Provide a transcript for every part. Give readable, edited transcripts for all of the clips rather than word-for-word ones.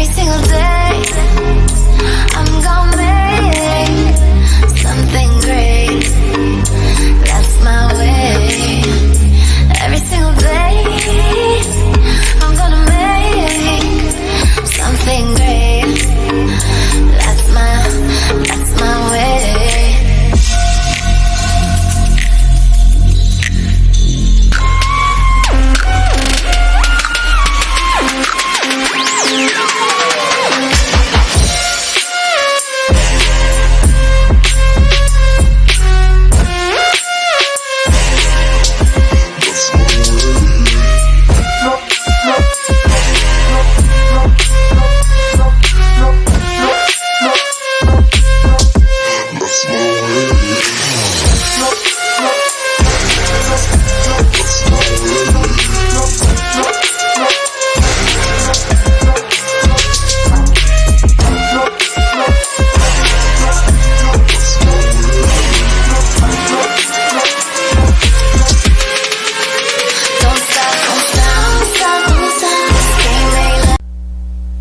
Every single day I'm gonna make something great. That's my way. Every single day I'm gonna make something great. That's my way.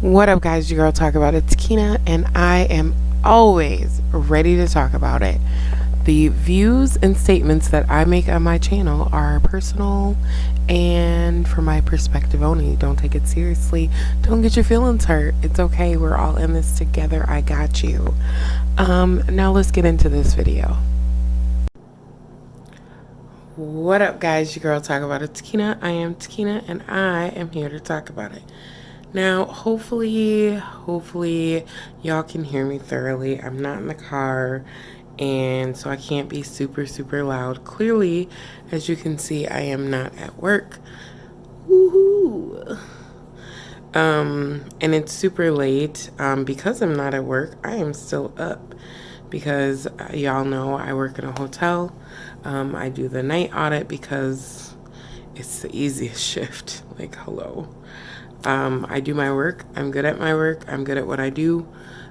What up, guys? Your girl Talkaboutitakinah, and I am always ready to talk about it. The views and statements that I make on my channel are personal and from my perspective only. Don't take it seriously. Don't get your feelings hurt. It's okay. We're all in this together. I got you. Now let's get into this video. What up, guys? Your girl Talkaboutitakinah. I am Takinah, and I am here to talk about it. Now, hopefully y'all can hear me thoroughly. I'm not in the car, and so I can't be super loud. Clearly, as you can see, I am not at work. Woohoo! And it's super late. Because I'm not at work, I am still up because y'all know I work in a hotel. I do the night audit because it's the easiest shift. Like, hello. I do my work. I'm good at my work. I'm good at what I do.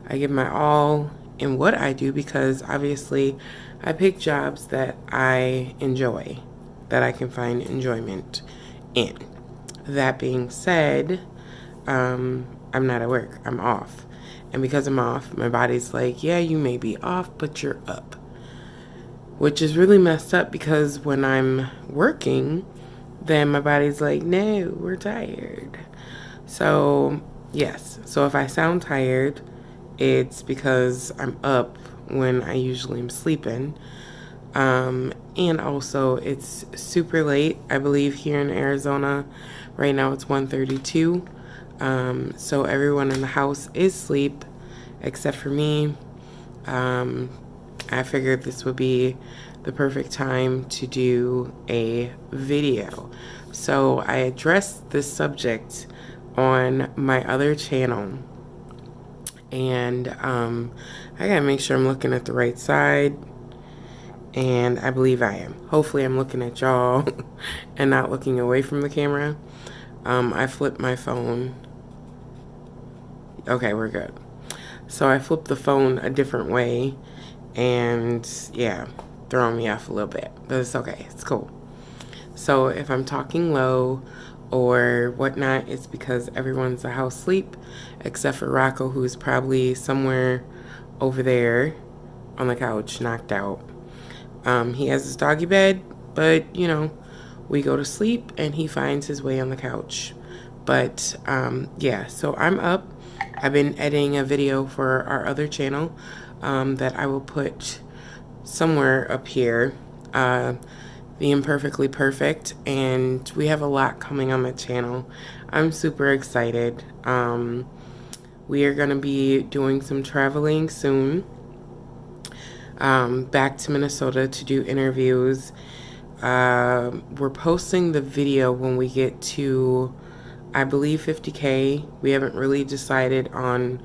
I give my all in what I do because obviously I pick jobs that I enjoy, that I can find enjoyment in. That being said, I'm not at work. I'm off. And because I'm off, my body's like, yeah, you may be off, but you're up. Which is really messed up because when I'm working, then my body's like, no, we're tired. So, yes. So if I sound tired, it's because I'm up when I usually am sleeping. And also, it's super late. I believe here in Arizona, right now it's 1:32. So everyone in the house is asleep, except for me. I figured this would be the perfect time to do a video. So I addressed this subject on my other channel, and I gotta make sure I'm looking at the right side, and I believe I am. Hopefully I'm looking at y'all and not looking away from the camera. I flipped my phone. Okay, we're good. So I flipped the phone a different way, and yeah, throwing me off a little bit, but it's okay, it's cool. So if I'm talking low or whatnot, it's because everyone's a house sleep except for Rocco, who's probably somewhere over there on the couch knocked out. He has his doggy bed, but you know, we go to sleep and he finds his way on the couch. But yeah, so I'm up. I've been editing a video for our other channel that I will put somewhere up here, the Imperfectly Perfect, and we have a lot coming on the channel. I'm super excited. We are going to be doing some traveling soon, back to Minnesota to do interviews. We're posting the video when we get to, I believe, 50K. We haven't really decided on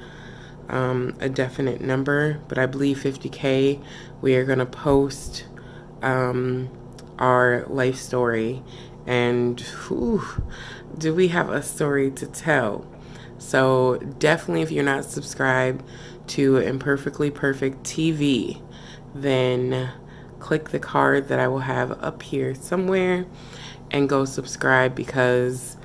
a definite number, but I believe 50K. We are going to post our life story, and whew, do we have a story to tell. So definitely, if you're not subscribed to Imperfectly Perfect TV, then click the card that I will have up here somewhere and go subscribe, because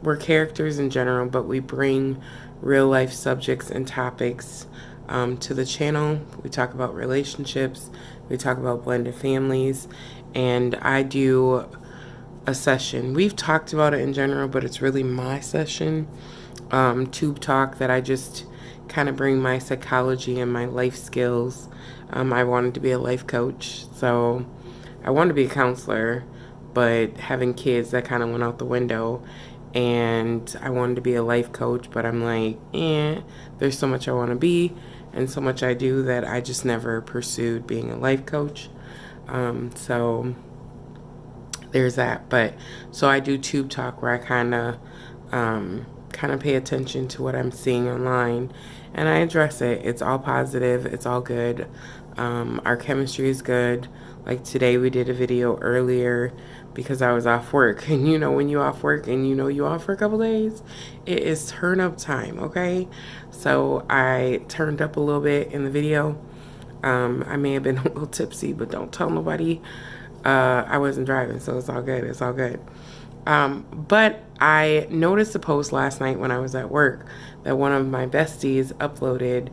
we're characters in general, but we bring real life subjects and topics to the channel. We talk about relationships, we talk about blended families, and I do a session. We've talked about it in general, but it's really my session, tube talk, that I just kind of bring my psychology and my life skills. I wanted to be a life coach, so I wanted to be a counselor, but having kids, that kind of went out the window. And I wanted to be a life coach, but I'm like, there's so much I want to be and so much I do that I just never pursued being a life coach. So there's that. But so I do tube talk, where I kind of pay attention to what I'm seeing online, and I address it. It's all positive. It's all good. Our chemistry is good. Like today we did a video earlier because I was off work. And you know, when you off work and you know you off for a couple days, it is turn up time, okay? So I turned up a little bit in the video. I may have been a little tipsy, but don't tell nobody. I wasn't driving, so it's all good. It's all good. But I noticed a post last night when I was at work that one of my besties uploaded,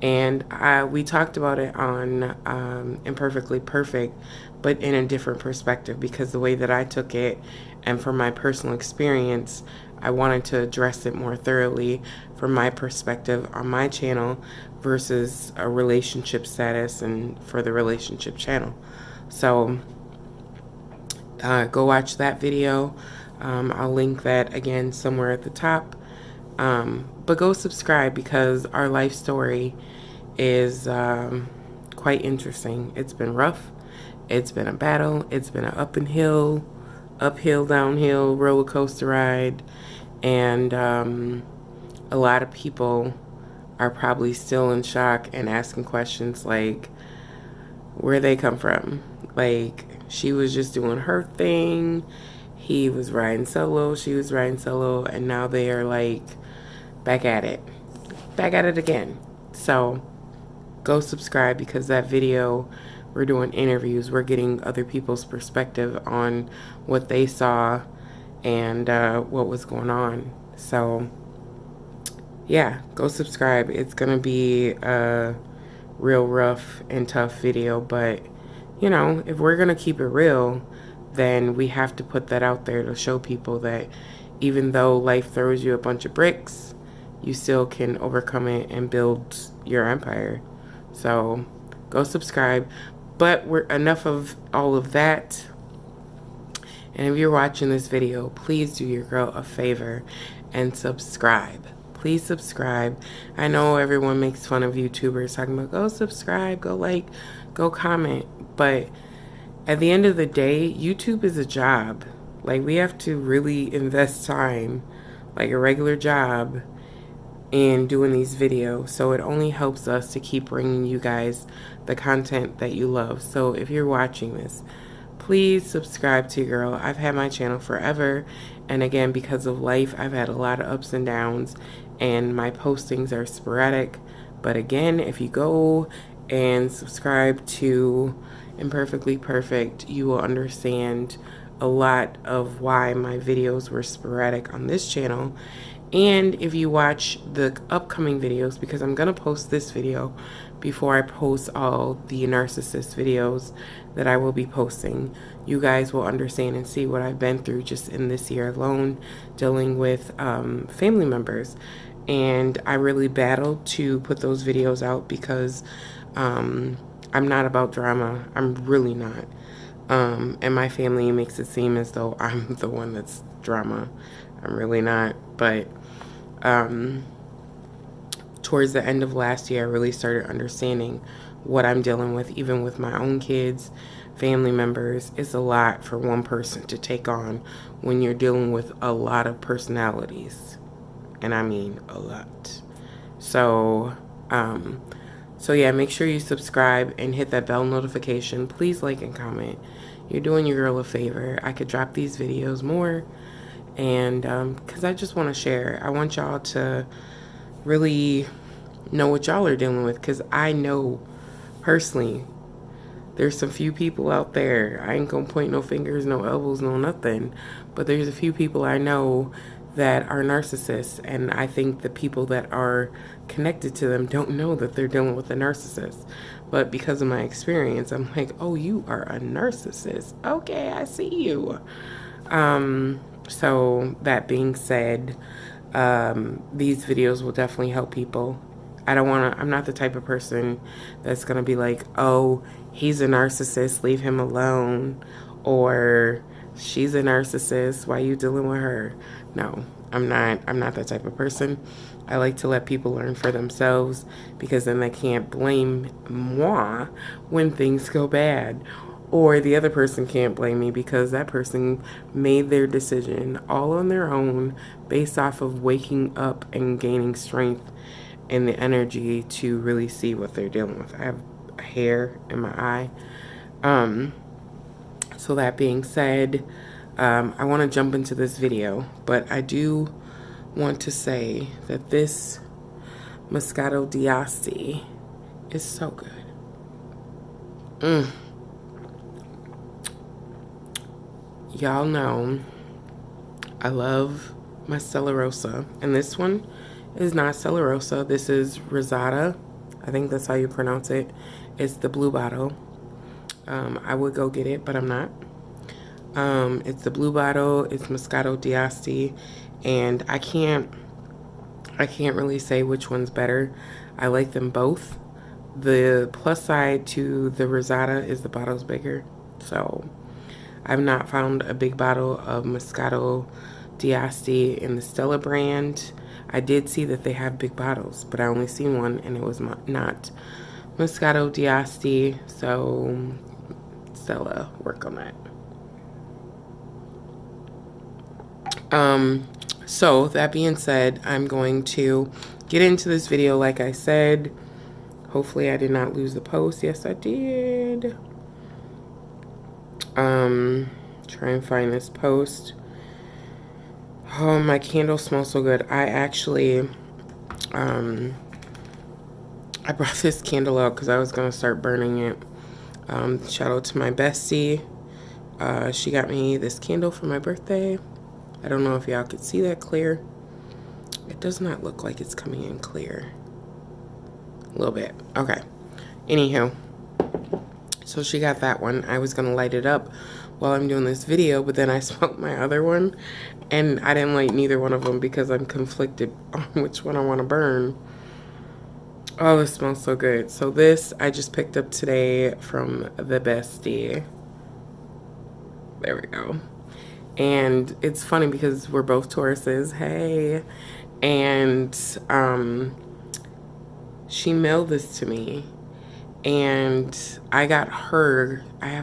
and we talked about it on Imperfectly Perfect, but in a different perspective, because the way that I took it and from my personal experience, I wanted to address it more thoroughly from my perspective on my channel versus a relationship status and for the relationship channel. So go watch that video. I'll link that again somewhere at the top. But go subscribe, because our life story is quite interesting. It's been rough. It's been a battle. It's been an uphill, downhill roller coaster ride. And a lot of people are probably still in shock and asking questions like, where they come from. Like, she was just doing her thing. He was riding solo. She was riding solo. And now they are like back at it. Back at it again. So go subscribe, because that video, we're doing interviews. We're getting other people's perspective on what they saw and what was going on. So yeah, go subscribe. It's going to be a real rough and tough video, but you know, if we're going to keep it real, then we have to put that out there to show people that even though life throws you a bunch of bricks, you still can overcome it and build your empire. So go subscribe. But we're enough of all of that. And if you're watching this video, please do your girl a favor and subscribe. Please subscribe. I know everyone makes fun of YouTubers talking about go subscribe, go like, go comment. But at the end of the day, YouTube is a job. Like, we have to really invest time, like a regular job, in doing these videos. So it only helps us to keep bringing you guys the content that you love. So if you're watching this, please subscribe to your girl. I've had my channel forever. And again, because of life, I've had a lot of ups and downs, and my postings are sporadic. But again, if you go and subscribe to Imperfectly Perfect, you will understand a lot of why my videos were sporadic on this channel. And if you watch the upcoming videos, because I'm going to post this video before I post all the narcissist videos that I will be posting, you guys will understand and see what I've been through just in this year alone, dealing with family members. And I really battled to put those videos out, because I'm not about drama. I'm really not. And my family makes it seem as though I'm the one that's drama. I'm really not. But towards the end of last year, I really started understanding what I'm dealing with, even with my own kids, family members. It's a lot for one person to take on when you're dealing with a lot of personalities. And I mean a lot. So yeah, make sure you subscribe and hit that bell notification. Please like and comment. You're doing your girl a favor. I could drop these videos more, and because I just want to share. I want y'all to really know what y'all are dealing with, because I know personally there's some few people out there. I ain't gonna point no fingers, no elbows, no nothing, but there's a few people I know that are narcissists, and I think the people that are connected to them don't know that they're dealing with a narcissist. But because of my experience, I'm like, oh, you are a narcissist. Okay, I see you. So that being said, these videos will definitely help people. I'm not the type of person that's going to be like, oh, he's a narcissist, leave him alone. Or she's a narcissist, why are you dealing with her? No, I'm not that type of person. I like to let people learn for themselves, because then they can't blame moi when things go bad. Or the other person can't blame me, because that person made their decision all on their own based off of waking up and gaining strength and the energy to really see what they're dealing with. I have hair in my eye. So that being said, I want to jump into this video, but I do want to say that this Moscato d'Asti is so good. Y'all know I love my Stella Rosa, and this one is not Stella Rosa. This is Rosata. I think that's how you pronounce it. It's the blue bottle. I would go get it, but I'm not. It's the blue bottle. It's Moscato d'Asti, and I can't really say which one's better. I like them both. The plus side to the Rosata is the bottle's bigger, so I've not found a big bottle of Moscato d'Asti in the Stella brand. I did see that they have big bottles, but I only seen one, and it was not Moscato d'Asti. So Stella, work on that. So that being said, I'm going to get into this video. Like I said, hopefully I did not lose the post. Yes, I did. Try and find this post. Oh, my candle smells so good. I actually, I brought this candle out because I was going to start burning it. Shout out to my bestie. She got me this candle for my birthday. I don't know if y'all could see that clear. It does not look like it's coming in clear. A little bit. Okay. Anywho. So she got that one. I was going to light it up while I'm doing this video, but then I smoked my other one, and I didn't light neither one of them because I'm conflicted on which one I want to burn. Oh, this smells so good. So this I just picked up today from the bestie. There we go. And it's funny because we're both Tauruses. Hey. And she mailed this to me. And I have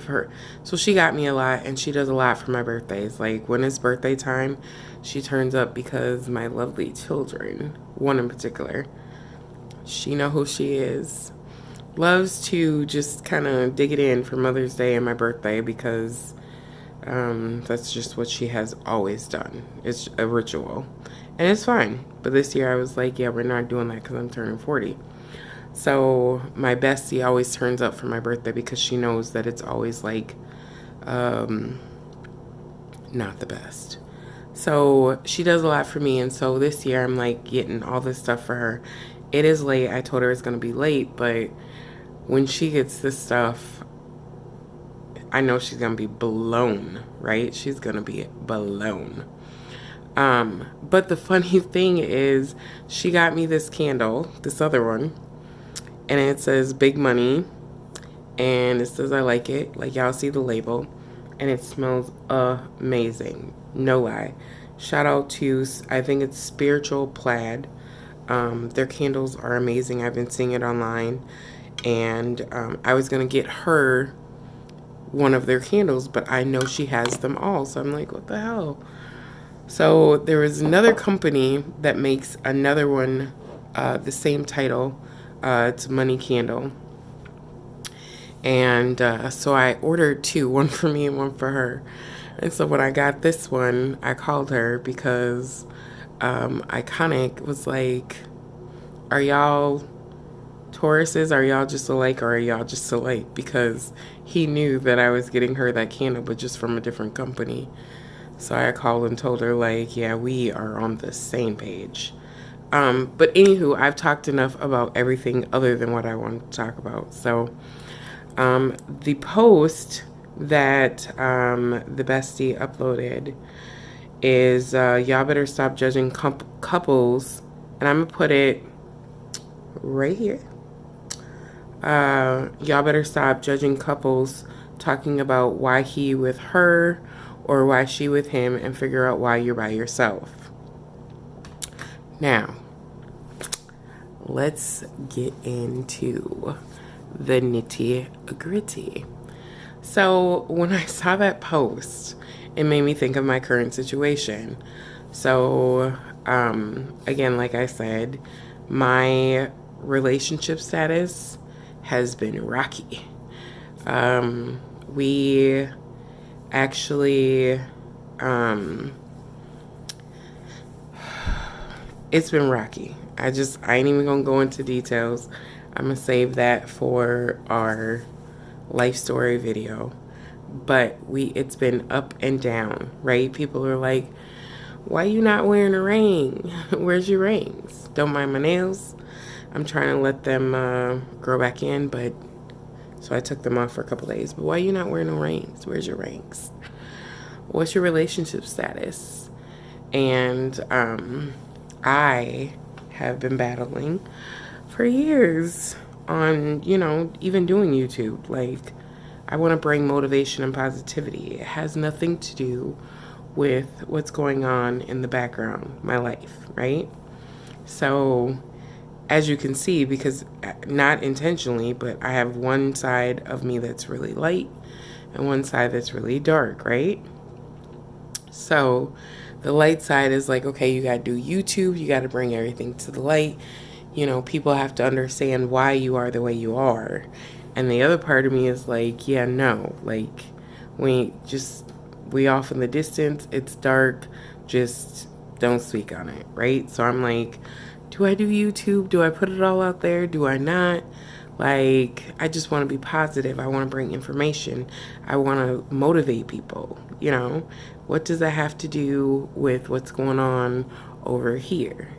her. So she got me a lot, and she does a lot for my birthdays. Like when it's birthday time, she turns up because my lovely children, one in particular, she know who she is, loves to just kind of dig it in for Mother's Day and my birthday, because that's just what she has always done. It's a ritual, and it's fine. But this year I was like, yeah, we're not doing that because I'm turning 40. So my bestie always turns up for my birthday because she knows that it's always like not the best. So she does a lot for me, and so this year I'm like getting all this stuff for her. It is late. I told her it's gonna be late, but when she gets this stuff, I know she's gonna be blown, right? She's gonna be blown. But the funny thing is, she got me this candle, this other one, and it says Big Money, and it says I like it. Like, y'all see the label, and it smells amazing. No lie. Shout out to, I think it's Spiritual Plaid. Their candles are amazing. I've been seeing it online, and I was gonna get her one of their candles, but I know she has them all, so I'm like, what the hell? So there is another company that makes another one, the same title. It's Money Candle, and so I ordered two, one for me and one for her. And so when I got this one, I called her because Iconic was like, are y'all Tauruses? Are y'all just alike, or are y'all just alike? Because he knew that I was getting her that candle, but just from a different company. So I called and told her, like, yeah, we are on the same page. But anywho, I've talked enough about everything other than what I want to talk about. So the post that the bestie uploaded is y'all better stop judging couples. And I'm going to put it right here. Y'all better stop judging couples talking about why he with her or why she with him and figure out why you're by yourself. Now, let's get into the nitty gritty. So when I saw that post, it made me think of my current situation. So again, like I said, my relationship status has been rocky. We actually, it's been rocky. I ain't even gonna go into details. I'm gonna save that for our life story video. But it's been up and down, right? People are like, why you not wearing a ring? Where's your rings? Don't mind my nails. I'm trying to let them grow back in, but so I took them off for a couple days. But why you not wearing no rings? Where's your rings? What's your relationship status? And I have been battling for years on, even doing YouTube. Like, I want to bring motivation and positivity. It has nothing to do with what's going on in the background, my life, right? So, as you can see, because not intentionally, but I have one side of me that's really light and one side that's really dark, right? So, the light side is like, okay, you got to do YouTube. You got to bring everything to the light. People have to understand why you are the way you are. And the other part of me is like, yeah, no, like we off in the distance. It's dark. Just don't speak on it. Right. So I'm like, do I do YouTube? Do I put it all out there? Do I not? Like, I just want to be positive. I want to bring information. I want to motivate people. What does that have to do with what's going on over here?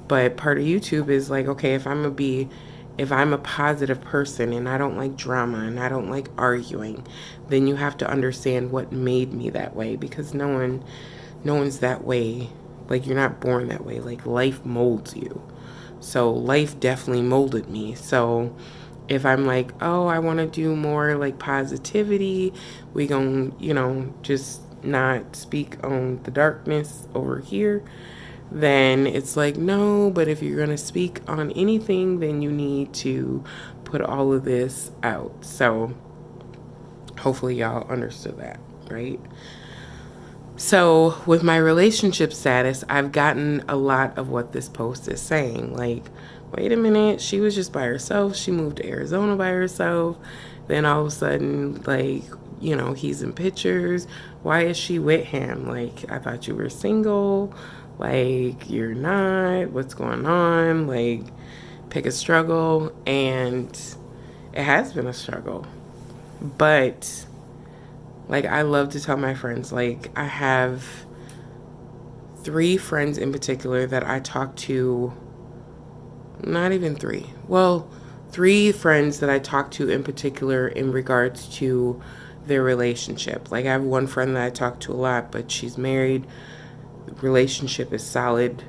But part of YouTube is like, okay, if I'm a positive person and I don't like drama and I don't like arguing, then you have to understand what made me that way, because no one's that way. Like, you're not born that way. Like, life molds you. So life definitely molded me. So if I'm like, oh, I want to do more like positivity, we gonna, just not speak on the darkness over here, then it's like, no, but if you're going to speak on anything, then you need to put all of this out. So hopefully y'all understood that, right? So with my relationship status, I've gotten a lot of what this post is saying. Like, wait a minute, she was just by herself. She moved to Arizona by herself. Then all of a sudden, like, he's in pictures. Why is she with him? Like, I thought you were single. Like, you're not. What's going on? Like, pick a struggle. And it has been a struggle. But, like, I love to tell my friends, like, I have 3 friends in particular that I talk to. Not even 3. Well, 3 friends that I talk to in particular in regards to their relationship. Like, I have one friend that I talk to a lot, but she's married. The relationship is solid.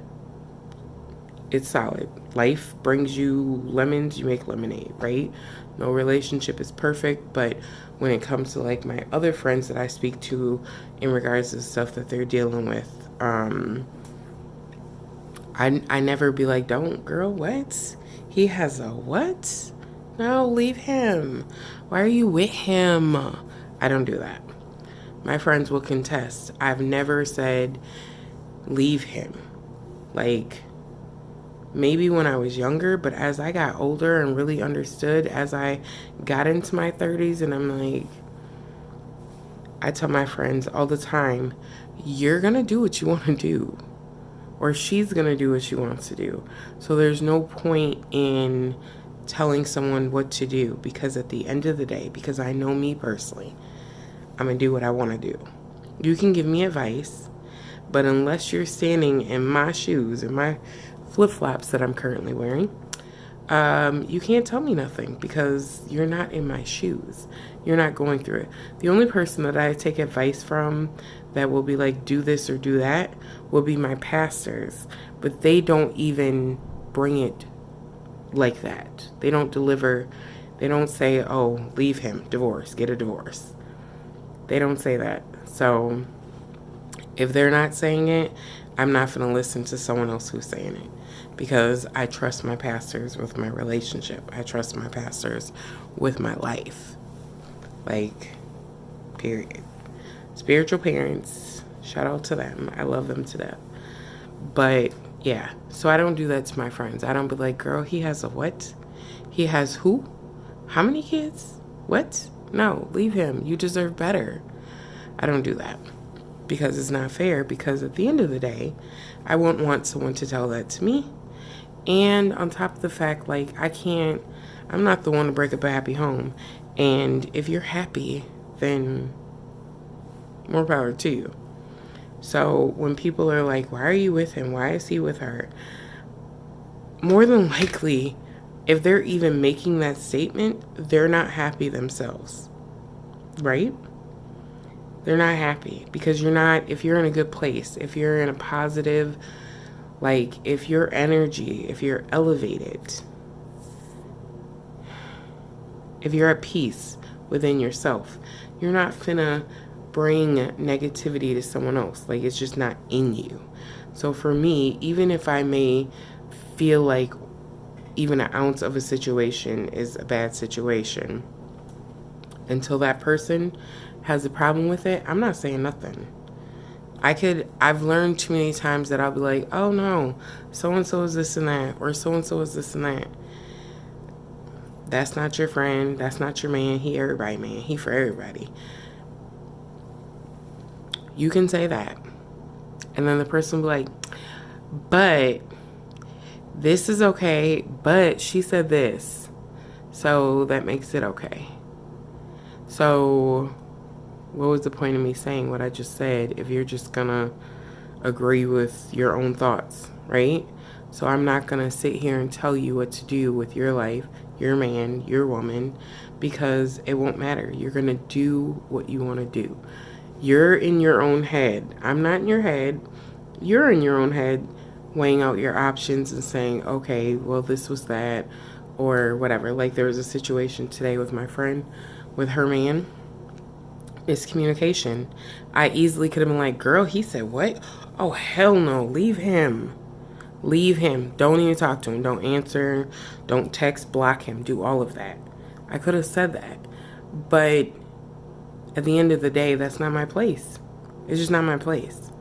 It's solid. Life brings you lemons, you make lemonade, right? No relationship is perfect, but when it comes to like my other friends that I speak to in regards to stuff that they're dealing with, I never be like, don't, girl, what? He has a what? No, leave him. Why are you with him? I don't do that. My friends will contest. I've never said leave him. Like, maybe when I was younger, but as I got older and really understood, as I got into my 30s, and I'm like, I tell my friends all the time, you're gonna do what you want to do, or she's gonna do what she wants to do. So there's no point in telling someone what to do, because at the end of the day, because I know me personally, I'm gonna do what I want to do. You can give me advice, but unless you're standing in my shoes, in my flip-flops that I'm currently wearing, you can't tell me nothing because you're not in my shoes. You're not going through it. The only person that I take advice from that will be like, do this or do that, will be my pastors. But they don't even bring it like that. They don't deliver. They don't say, oh, leave him, divorce, get a divorce. They don't say that. So if they're not saying it, I'm not going to listen to someone else who's saying it, because I trust my pastors with my relationship. I trust my pastors with my life. Like, period. Spiritual parents, shout out to them. I love them to death. But yeah, so I don't do that to my friends. I don't be like, girl, he has a what? He has who? How many kids? What? No, leave him. You deserve better. I don't do that because it's not fair, because at the end of the day, I won't want someone to tell that to me. And on top of the fact, like, I'm not the one to break up a happy home. And if you're happy, then more power to you. So when people are like, why are you with him? Why is he with her? More than likely, if they're even making that statement, they're not happy themselves, right? They're not happy because if you're in a good place, if you're in a positive, like, if your energy, if you're elevated, if you're at peace within yourself, you're not finna bring negativity to someone else. Like, it's just not in you. So for me, even if I may feel like even an ounce of a situation is a bad situation, until that person has a problem with it, I'm not saying nothing. I've learned too many times that I'll be like, oh no, so-and-so is this and that, or so-and-so is this and that. That's not your friend. That's not your man. He everybody, man. He for everybody. You can say that. And then the person will be like, but this is okay, but she said this, so that makes it okay. So what was the point of me saying what I just said if you're just gonna agree with your own thoughts, right? So I'm not gonna sit here and tell you what to do with your life, your man, your woman, because it won't matter. You're gonna do what you want to do. You're in your own head. I'm not in your head. You're in your own head, weighing out your options and saying, okay, well, this was that, or whatever. Like, there was a situation today with my friend, with her man. Miscommunication. I easily could have been like, girl, he said what? Oh, hell no. Leave him. Leave him. Don't even talk to him. Don't answer. Don't text. Block him. Do all of that. I could have said that. But at the end of the day, that's not my place. It's just not my place.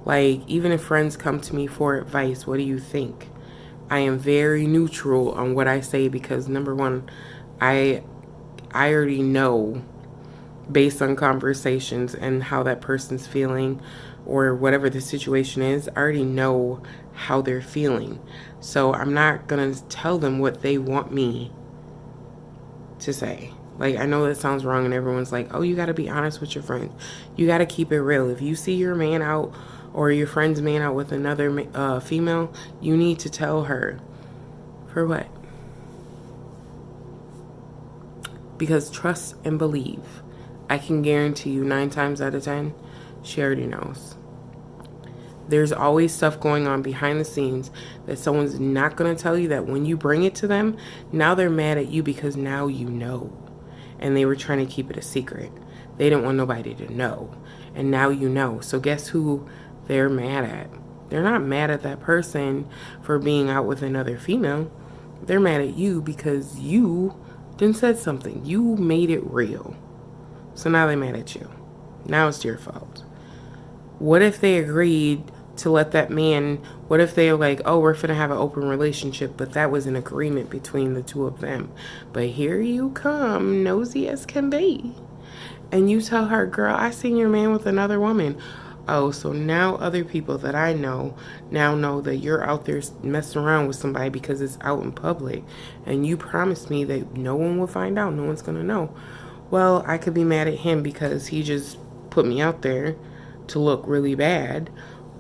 Like, even if friends come to me for advice, what do you think? I am very neutral on what I say because, number one, I already know, based on conversations and how that person's feeling or whatever the situation is, I already know how they're feeling. So I'm not going to tell them what they want me to say. Like, I know that sounds wrong and everyone's like, oh, you got to be honest with your friends. You got to keep it real. If you see your man out or your friend's man out with another female, you need to tell her. For what? Because trust and believe. I can guarantee you 9 times out of 10, she already knows. There's always stuff going on behind the scenes that someone's not going to tell you, that when you bring it to them, now they're mad at you because now you know. And they were trying to keep it a secret. They didn't want nobody to know. And now you know. So guess who they're mad at? They're not mad at that person for being out with another female. They're mad at you because you then said something. You made it real. So now they're mad at you. Now it's your fault. What if they agreed to let that man, what if they're like, oh, we're finna have an open relationship, but that was an agreement between the two of them. But here you come, nosy as can be. And you tell her, girl, I seen your man with another woman. Oh, so now other people that I know now know that you're out there messing around with somebody because it's out in public. And you promised me that no one will find out. No one's going to know. Well, I could be mad at him because he just put me out there to look really bad,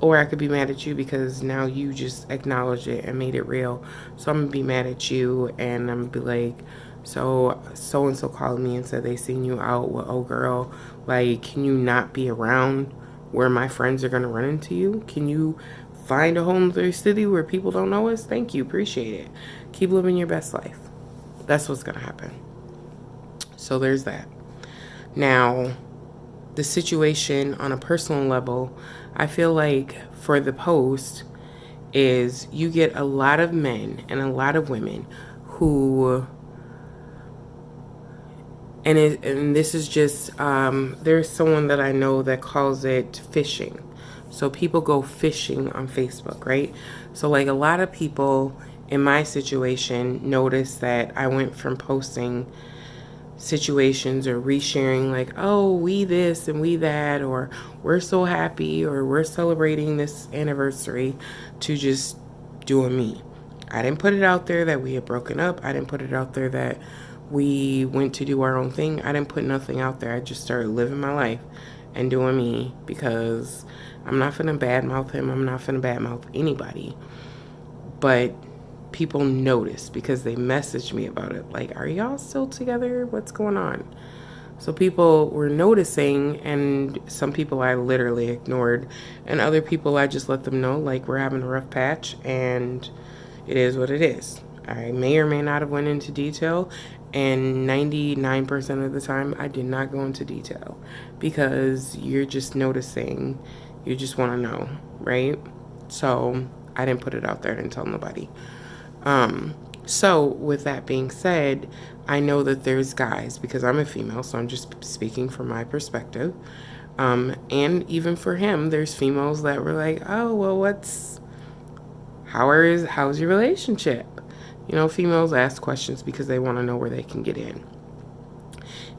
or I could be mad at you because now you just acknowledged it and made it real. So I'm gonna be mad at you, and I'm gonna be like, so and so called me and said they seen you out with old girl. Like, can you not be around where my friends are gonna run into you? Can you find a home in their city where people don't know us? Thank you, appreciate it. Keep living your best life. That's what's gonna happen. So there's that. Now, the situation on a personal level, I feel like for the post is you get a lot of men and a lot of women who, and this is just, there's someone that I know that calls it fishing. So people go fishing on Facebook, right? So like a lot of people in my situation noticed that I went from posting situations or resharing like, oh, we this and we that, or we're so happy, or we're celebrating this anniversary, to just doing me. I didn't put it out there that we had broken up. I didn't put it out there that we went to do our own thing. I didn't put nothing out there. I just started living my life and doing me, because I'm not finna badmouth him. I'm not finna badmouth anybody. But people notice because they messaged me about it. Like, are y'all still together? What's going on? So people were noticing, and some people I literally ignored, and other people I just let them know, like, we're having a rough patch, and it is what it is. I may or may not have went into detail, and 99% of the time I did not go into detail, because you're just noticing, you just want to know, right? So I didn't put it out there. I didn't tell nobody. So with that being said, I know that there's guys, because I'm a female, so I'm just speaking from my perspective. And even for him, there's females that were like, oh, well, how's your relationship? You know, females ask questions because they want to know where they can get in.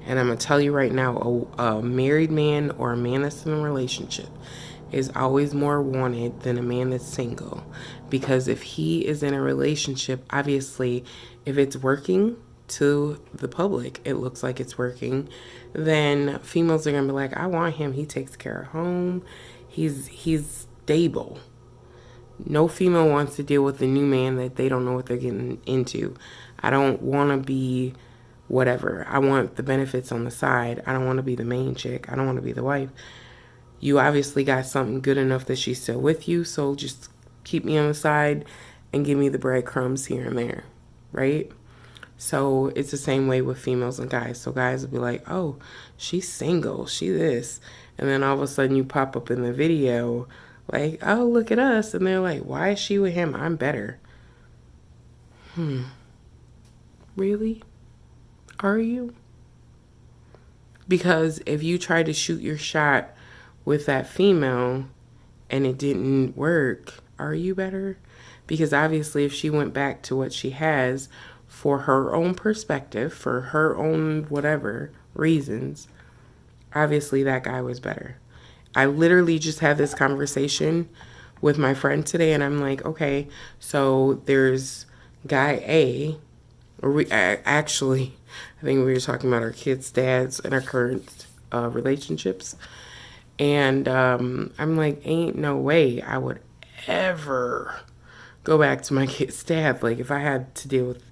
And I'm going to tell you right now, a married man or a man that's in a relationship is always more wanted than a man that's single. Because if he is in a relationship, obviously, if it's working to the public, it looks like it's working, then females are going to be like, I want him. He takes care of home. He's stable. No female wants to deal with a new man that they don't know what they're getting into. I don't want to be whatever. I want the benefits on the side. I don't want to be the main chick. I don't want to be the wife. You obviously got something good enough that she's still with you, so just keep me on the side and give me the breadcrumbs here and there, right? So it's the same way with females and guys. So guys will be like, oh, she's single, she this. And then all of a sudden you pop up in the video like, oh, look at us. And they're like, why is she with him? I'm better. Really? Are you? Because if you try to shoot your shot with that female and it didn't work, are you better? Because obviously if she went back to what she has for her own perspective, for her own whatever reasons, obviously that guy was better. I literally just had this conversation with my friend today, and I'm like, okay, so there's guy A, or actually, I think we were talking about our kids' dads and our current relationships. And I'm like, ain't no way I would ever go back to my kid's dad. Like, if I had to deal with,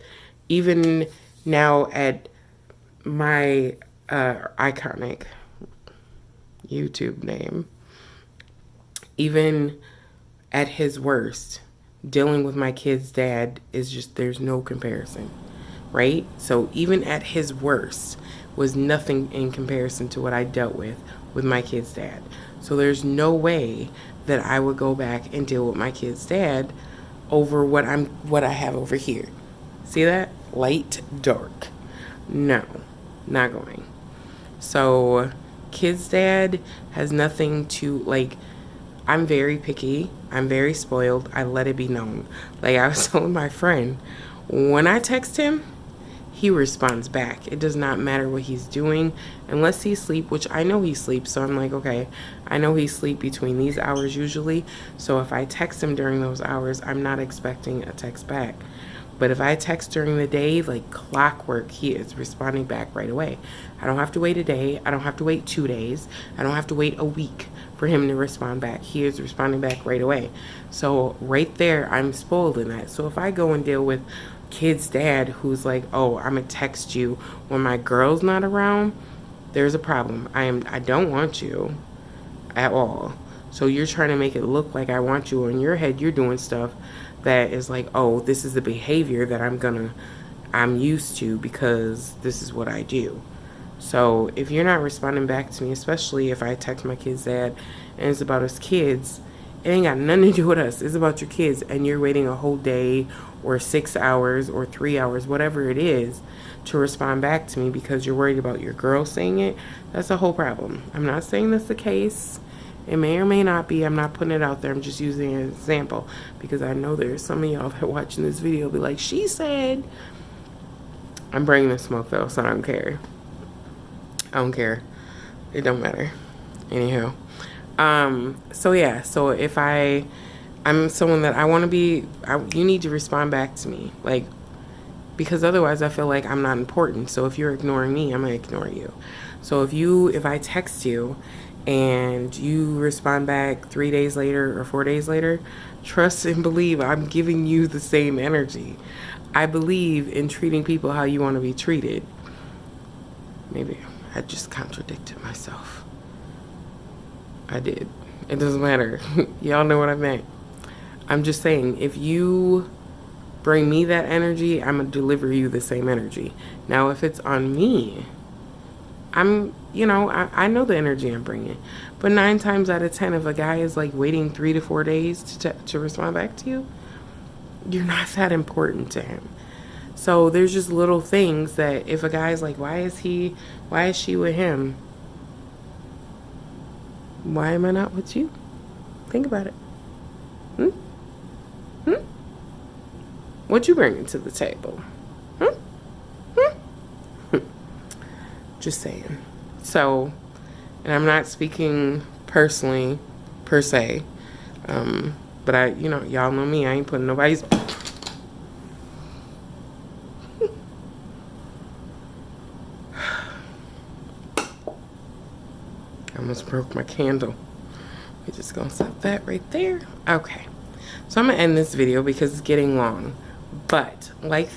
even now at my iconic YouTube name, even at his worst, dealing with my kid's dad is just, there's no comparison, right? So even at his worst was nothing in comparison to what I dealt with my kid's dad. So there's no way that I would go back and deal with my kid's dad over what I have over here. See that? Light, dark. No, not going. So kid's dad has nothing to, like, I'm very picky. I'm very spoiled. I let it be known. Like I was telling my friend, when I text him, he responds back. It does not matter what he's doing unless he's asleep, which I know he sleeps. So I'm like, okay, I know he sleep between these hours usually. So if I text him during those hours, I'm not expecting a text back. But if I text during the day, like clockwork, he is responding back right away. I don't have to wait a day. I don't have to wait 2 days. I don't have to wait a week for him to respond back. He is responding back right away. So right there, I'm spoiled in that. So if I go and deal with kid's dad who's like, oh, I'm gonna text you when my girl's not around, there's a problem. I don't want you at all. So you're trying to make it look like I want you. In your head, you're doing stuff that is like, oh, this is the behavior that I'm used to because this is what I do. So if you're not responding back to me, especially if I text my kid's dad and it's about his kids, it ain't got nothing to do with us. It's about your kids, and you're waiting a whole day or 6 hours or 3 hours, whatever it is, to respond back to me because you're worried about your girl saying it. That's a whole problem. I'm not saying that's the case. It may or may not be. I'm not putting it out there. I'm just using an example because I know there's some of y'all that are watching this video be like, she said. I'm bringing the smoke though, so I don't care. I don't care. It don't matter. Anyhow. So yeah, so if I'm someone that I want to be, you need to respond back to me. Like, because otherwise I feel like I'm not important. So if you're ignoring me, I'm going to ignore you. So if I text you and you respond back 3 days later or 4 days later, trust and believe I'm giving you the same energy. I believe in treating people how you want to be treated. Maybe I just contradicted myself. I did. It doesn't matter. Y'all know what I meant. I'm just saying, if you bring me that energy, I'm going to deliver you the same energy. Now, if it's on me, I know the energy I'm bringing. But 9 times out of 10, if a guy is like waiting 3 to 4 days to respond back to you, you're not that important to him. So there's just little things that if a guy's like, why is she with him? Why am I not with you? Think about it. What you bringing to the table? Just saying. So, and I'm not speaking personally, per se. But y'all know me. I ain't putting nobody's... I almost broke my candle. We're just gonna stop that right there. Okay. So I'm gonna end this video because it's getting long. But like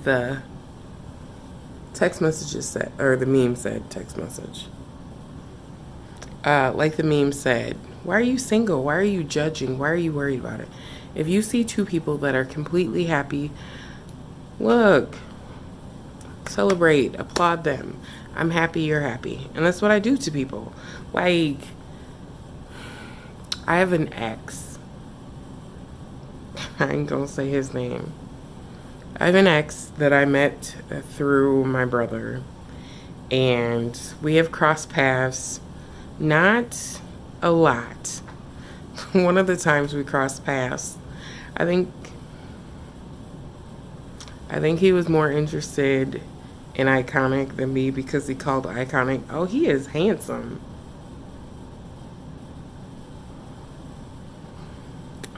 the text messages said, or the meme said, text message. Like the meme said, why are you single? Why are you judging? Why are you worried about it? If you see 2 people that are completely happy, look, celebrate, applaud them. I'm happy, you're happy. And that's what I do to people. Like, I have an ex. I ain't gonna say his name. I have an ex that I met through my brother. And we have crossed paths. Not a lot. One of the times we crossed paths, I think he was more interested in Iconic than me because he called Iconic, oh, he is handsome.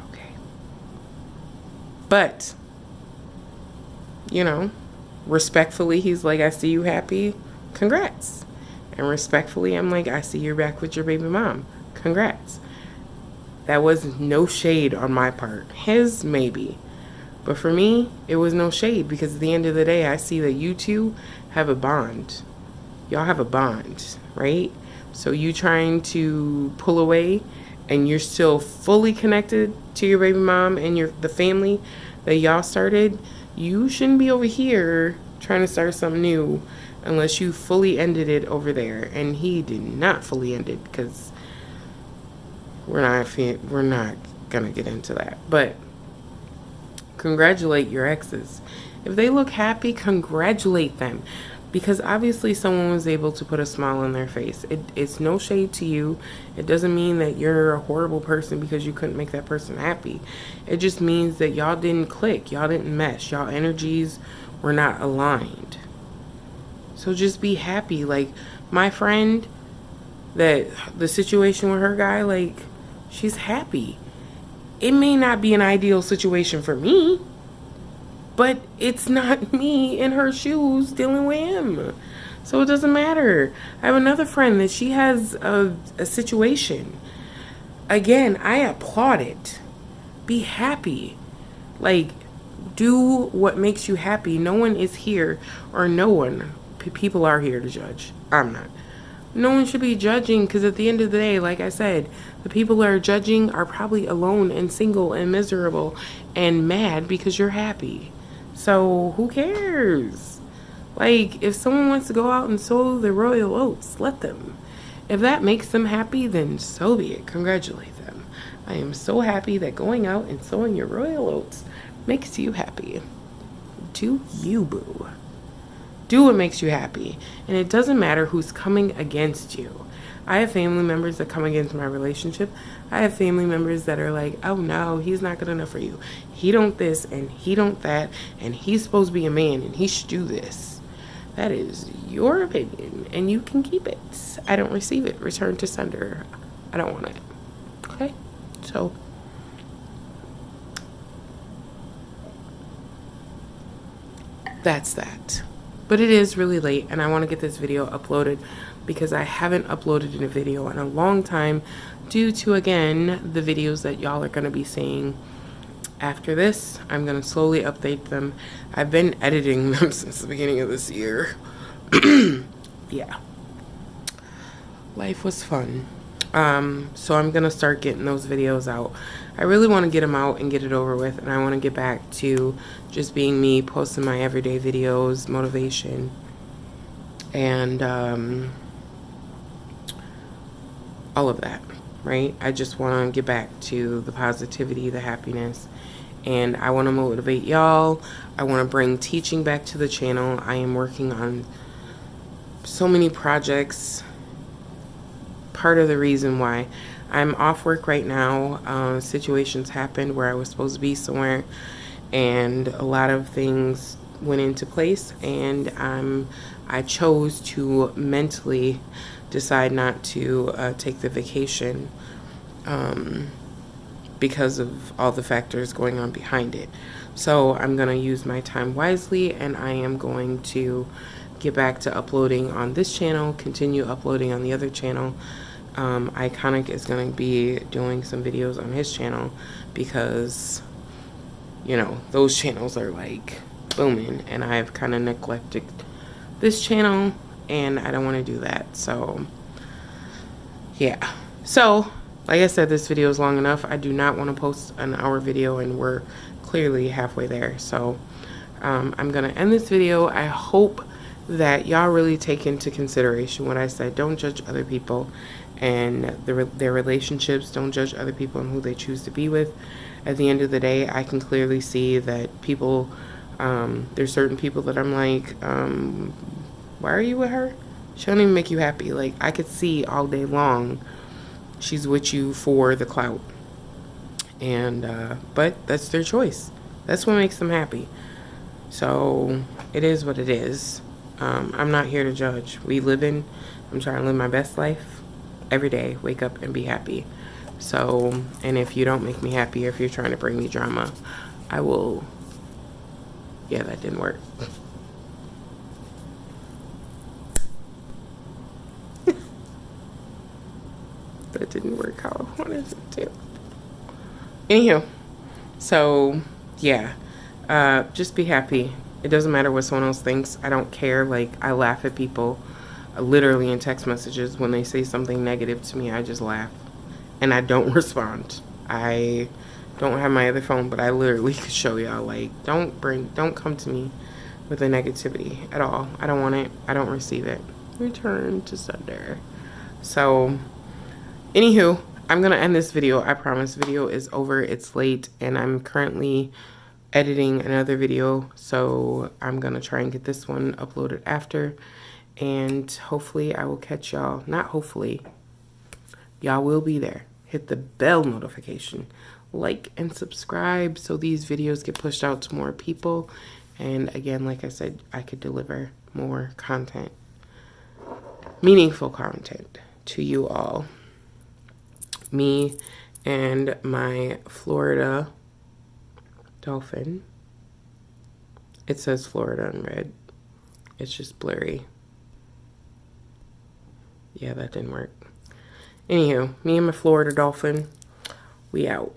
Okay. But, respectfully, he's like, I see you happy. Congrats. And respectfully, I'm like, I see you're back with your baby mom. Congrats. That was no shade on my part. His, maybe. But for me, it was no shade because at the end of the day, I see that you two have a bond. Y'all have a bond, right? So you trying to pull away and you're still fully connected to your baby mom and the family that y'all started, you shouldn't be over here trying to start something new unless you fully ended it over there. And he did not fully end it because we're not gonna get into that. But congratulate your exes. If they look happy, congratulate them. Because obviously someone was able to put a smile on their face. It's no shade to you. It doesn't mean that you're a horrible person because you couldn't make that person happy. It just means that y'all didn't click. Y'all didn't mesh. Y'all energies were not aligned. So just be happy. Like my friend, that the situation with her guy, like she's happy. It may not be an ideal situation for me, But it's not me in her shoes dealing with him. So it doesn't matter. I have another friend that she has a situation. Again, I applaud it. Be happy. Like, do what makes you happy. No one is here, or no one. People are here to judge. I'm not. No one should be judging, because at the end of the day, like I said, the people that are judging are probably alone and single and miserable and mad because you're happy. So who cares? Like, if someone wants to go out and sow the royal oats, let them. If that makes them happy, then so be it. Congratulate them. I am so happy that going out and sowing your royal oats makes you happy. Do you, boo. Do what makes you happy. And it doesn't matter who's coming against you. I have family members that come against my relationship. I have family members that are like, oh no, he's not good enough for you. He don't this and he don't that. And he's supposed to be a man and he should do this. That is your opinion and you can keep it. I don't receive it. Return to sender. I don't want it. Okay? So that's that. But it is really late and I want to get this video uploaded because I haven't uploaded in a video in a long time due to, again, the videos that y'all are going to be seeing after this. I'm going to slowly update them. I've been editing them since the beginning of this year. Yeah. Life was fun. So I'm going to start getting those videos out. I really want to get them out and get it over with. And I want to get back to just being me, posting my everyday videos, motivation, and all of that, right? I just want to get back to the positivity, the happiness, and I want to motivate y'all. I want to bring teaching back to the channel. I am working on so many projects. Part of the reason why I'm off work right now, situations happened where I was supposed to be somewhere and a lot of things went into place, and I chose to mentally decide not to take the vacation because of all the factors going on behind it. So I'm going to use my time wisely, and I am going to get back to uploading on this channel, continue uploading on the other channel. Iconic is going to be doing some videos on his channel because, you know, those channels are like booming, and I've kind of neglected this channel and I don't want to do that. So yeah, so like I said, this video is long enough. I do not want to post an hour video and we're clearly halfway there. So I'm gonna end this video. I hope that y'all really take into consideration what I said. Don't judge other people and their relationships. Don't judge other people and who they choose to be with. At the end of the day, I can clearly see that people, there's certain people that I'm like, why are you with her? She don't even make you happy. Like, I could see all day long she's with you for the clout. And but that's their choice. That's what makes them happy. So it is what it is. I'm not here to judge. I'm trying to live my best life every day. Wake up and be happy. So, and if you don't make me happy, or if you're trying to bring me drama, I will. Yeah, that didn't work. That didn't work how I wanted it to. Anywho, so yeah, just be happy. It doesn't matter what someone else thinks. I don't care. Like, I laugh at people literally in text messages when they say something negative to me. I just laugh and I don't respond. I don't have my other phone, but I literally could show y'all, like, don't come to me with the negativity at all. I don't want it. I don't receive it. Return to sender. So anywho, I'm gonna end this video. I promise. Video is over. It's late and I'm currently editing another video, so I'm gonna try and get this one uploaded after, and hopefully I will catch y'all. Not hopefully, y'all will be there. Hit the bell notification, like and subscribe so these videos get pushed out to more people. And again, like I said, I could deliver more content, meaningful content to you all. Me and my Florida dolphin It says Florida in red. It's just blurry. Yeah, that didn't work. Anywho, me and my Florida dolphin, we out.